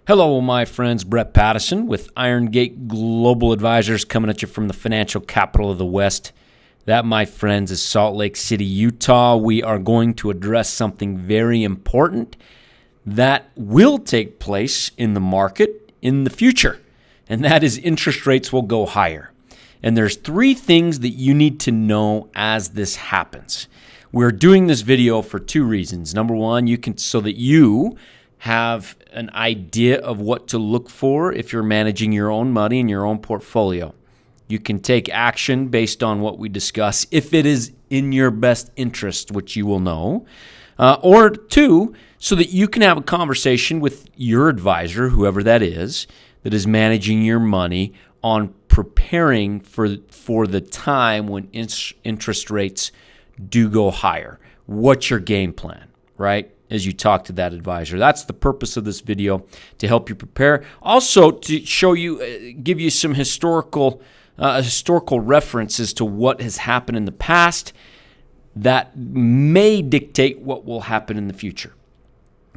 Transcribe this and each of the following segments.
Hello, my friends. Brett Pattison with Iron Gate Global Advisors coming at you from the financial capital of the West. That, my friends, is Salt Lake City, Utah. We are going to address something very important that will take place in the market in the future, and that is interest rates will go higher. And there's three things that you need to know as this happens. We're doing this video for two reasons. Number one, so that you have an idea of what to look for if you're managing your own money in your own portfolio. You can take action based on what we discuss if it is in your best interest, which you will know. Or two, so that you can have a conversation with your advisor, whoever that is managing your money on preparing for the time when interest rates do go higher. What's your game plan, right? As you talk to that advisor. That's the purpose of this video, to help you prepare. Also to show you, give you some historical references to what has happened in the past that may dictate what will happen in the future.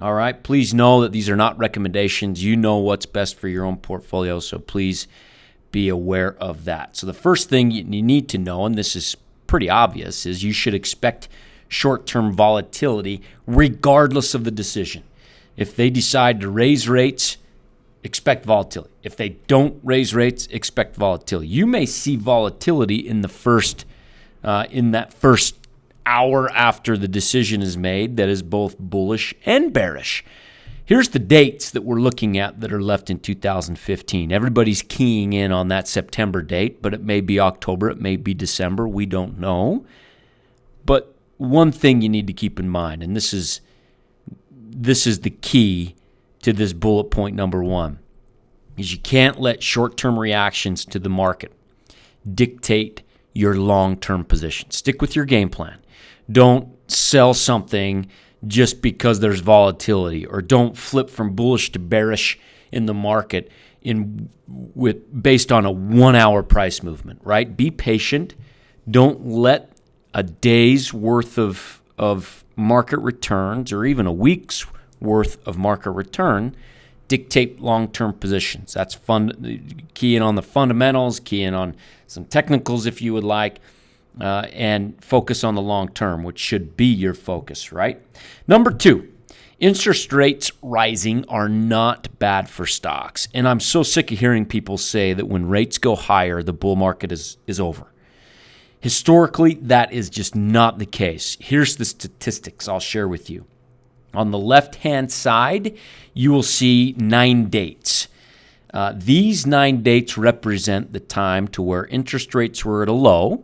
All right, please know that these are not recommendations. You know what's best for your own portfolio, so please be aware of that. So the first thing you need to know, and this is pretty obvious, is you should expect short-term volatility regardless of the decision. If they decide to raise rates, expect volatility. If they don't raise rates, expect volatility. You may see volatility in that first hour after the decision is made that is both bullish and bearish. Here's the dates that we're looking at that are left in 2015. Everybody's keying in on that September date, but it may be October, it may be December, we don't know. But one thing you need to keep in mind, and this is the key to this bullet point number one, is you can't let short-term reactions to the market dictate your long-term position. Stick with your game plan. Don't sell something just because there's volatility, or don't flip from bullish to bearish in the market based on a 1 hour price movement, right? Be patient. Don't let a day's worth of market returns or even a week's worth of market return dictate long-term positions. That's fun. Key in on the fundamentals, key in on some technicals if you would like, and focus on the long term, which should be your focus, right? Number two, interest rates rising are not bad for stocks. And I'm so sick of hearing people say that when rates go higher, the bull market is over. Historically, that is just not the case. Here's the statistics I'll share with you. On the left-hand side, you will see 9 dates. These 9 dates represent the time to where interest rates were at a low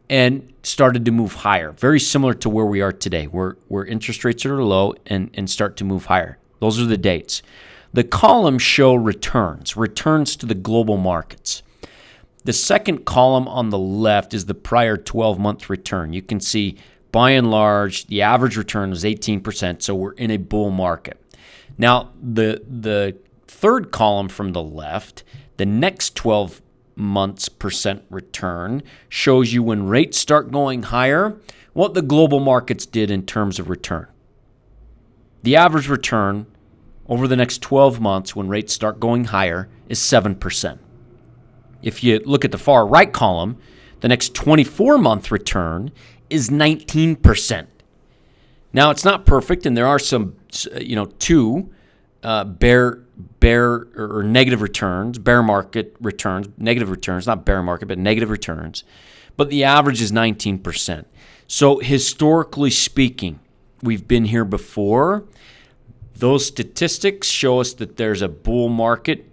and started to move higher. Very similar to where we are today, where interest rates are low and start to move higher. Those are the dates. The columns show returns to the global markets. The second column on the left is the prior 12-month return. You can see, by and large, the average return was 18%, so we're in a bull market. Now, the third column from the left, the next 12 months percent return, shows you when rates start going higher, what the global markets did in terms of return. The average return over the next 12 months when rates start going higher is 7%. If you look at the far right column, the next 24-month return is 19%. Now, it's not perfect, and there are some, two bear or negative returns, bear market returns, negative returns, not bear market, but negative returns. But the average is 19%. So historically speaking, we've been here before. Those statistics show us that there's a bull market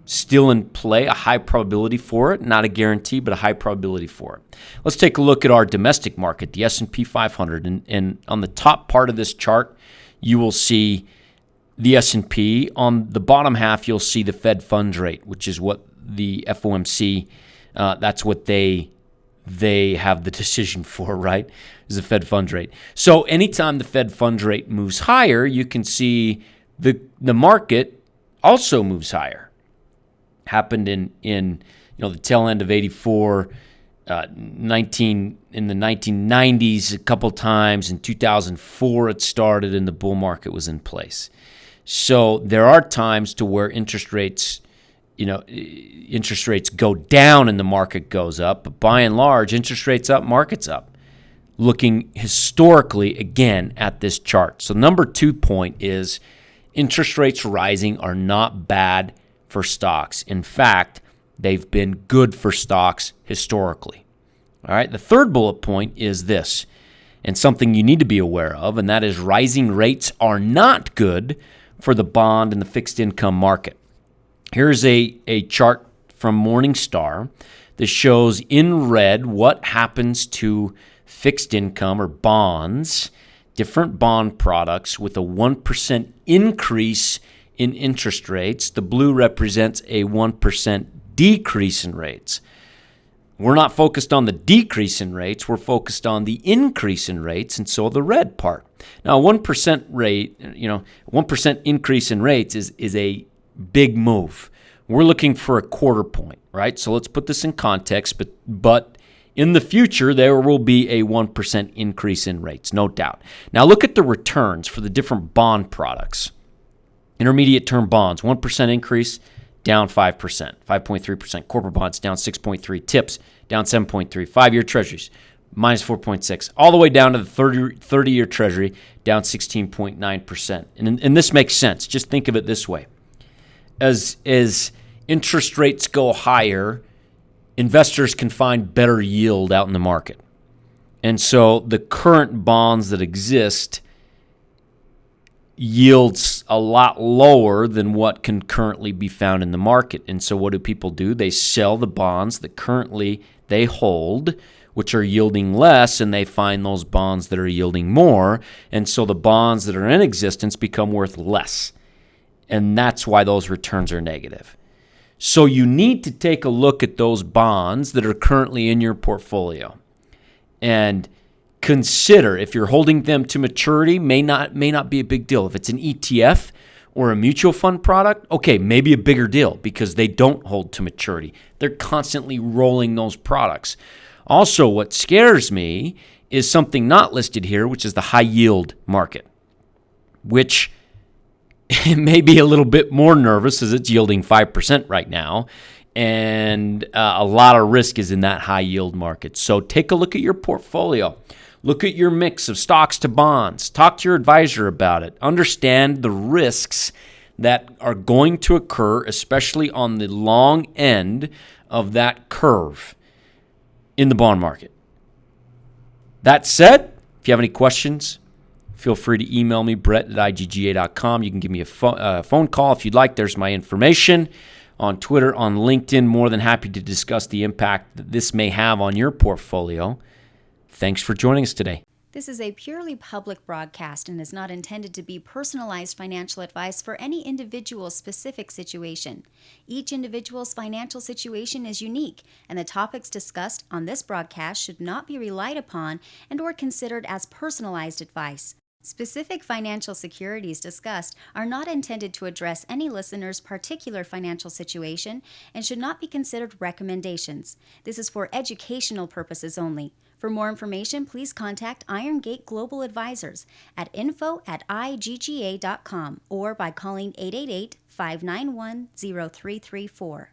still in play, a high probability for it, not a guarantee, but a high probability for it. Let's take a look at our domestic market, the S&P 500. And on the top part of this chart, you will see the S&P. On the bottom half, you'll see the Fed funds rate, which is what the FOMC, that's what they have the decision for, right, is the Fed funds rate. So anytime the Fed funds rate moves higher, you can see the market also moves higher. Happened in the tail end of 84, in the 1990s a couple times. In 2004 it started and the bull market was in place. So there are times to where interest rates go down and the market goes up. But by and large, interest rates up, market's up. Looking historically again at this chart. So number 2 point is interest rates rising are not bad for stocks. In fact, they've been good for stocks historically. All right. The third bullet point is this, and something you need to be aware of, and that is rising rates are not good for the bond and the fixed income market. Here's a chart from Morningstar that shows in red what happens to fixed income or bonds, different bond products with a 1% increase in interest rates. The blue represents a 1% decrease in rates. We're not focused on the decrease in rates. We're focused on the increase in rates, and so the red part. Now, 1% rate, 1% increase in rates is a big move. We're looking for a quarter point, right? So let's put this in context, but in the future, there will be a 1% increase in rates, no doubt. Now, look at the returns for the different bond products. Intermediate term bonds, 1% increase, down 5%, 5.3%. Corporate bonds down 6.3%. TIPS down 7.3%. 5-year treasuries minus 4.6%. All the way down to the 30-year treasury down 16.9%. And this makes sense. Just think of it this way. As interest rates go higher, investors can find better yield out in the market. And so the current bonds that exist yields a lot lower than what can currently be found in the market. And so what do people do? They sell the bonds that currently they hold, which are yielding less, and they find those bonds that are yielding more. And so the bonds that are in existence become worth less. And that's why those returns are negative. So you need to take a look at those bonds that are currently in your portfolio and consider if you're holding them to maturity, may not be a big deal. If it's an ETF or a mutual fund product, okay, maybe a bigger deal because they don't hold to maturity. They're constantly rolling those products. Also, what scares me is something not listed here, which is the high yield market, which may be a little bit more nervous as it's yielding 5% right now. And a lot of risk is in that high yield market. So take a look at your portfolio. Look at your mix of stocks to bonds. Talk to your advisor about it. Understand the risks that are going to occur, especially on the long end of that curve in the bond market. That said, if you have any questions, feel free to email me, brett@igga.com. You can give me a phone call if you'd like. There's my information. On Twitter, on LinkedIn, more than happy to discuss the impact that this may have on your portfolio. Thanks for joining us today. This is a purely public broadcast and is not intended to be personalized financial advice for any individual's specific situation. Each individual's financial situation is unique, and the topics discussed on this broadcast should not be relied upon and or considered as personalized advice. Specific financial securities discussed are not intended to address any listener's particular financial situation and should not be considered recommendations. This is for educational purposes only. For more information, please contact Iron Gate Global Advisors at info@igga.com or by calling 888-591-0334.